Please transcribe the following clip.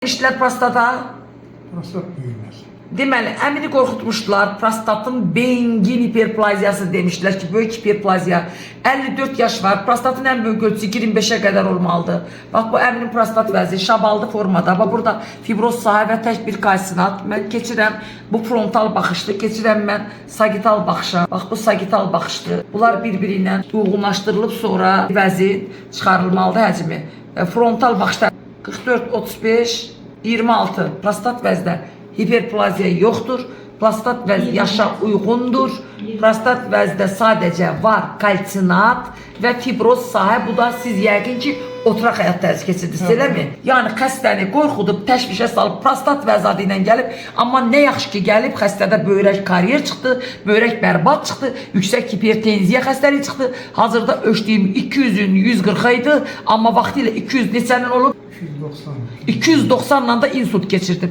İşlər prostata. Prostat büyümez. Deməli, əmini qorxutmuşdular. Prostatın bengin hiperplaziyası demişdilər ki, böyük hiperplaziya. 54 yaş var. Prostatın ən böyük ölçüsü 25'e qədər olmalıdır. Bax, bu əminin prostat vəzi şabaldı formada. Bax, burada fibroz sahə və tək bir kalsinat. Mən keçirəm, bu frontal baxışdır. Keçirəm mən sagital baxışa. Bax, bu sagital baxışdır. Bunlar bir-biri ilə uyğunlaşdırılıb sonra vəzi çıxarılmalıdır həcmi. Frontal baxışda 44, 35, 26 prostat vəzdə hiperplaziya yoxdur. Prostat vəz yaşa uyğundur. Prostat vəzdə sadəcə var kalsinat və fibroz sahə. Bu da siz yəqin ki, oturaq həyat tərzi keçirdiniz, eləmi? Yəni xəstəni qorxudub, təşvişə salıb, prostat vəzi adı ilə gəlib. Amma nə yaxşı ki, gəlib, xəstədə böyrək kariyer çıxdı, böyrək bərbad çıxdı, yüksək hipertenziya xəstəliyi çıxdı. Hazırda ölçdüyüm 200'ün 140 idi, amma vaxtı ilə 200 neçənin olub? 290. 290'la da insult geçirdim.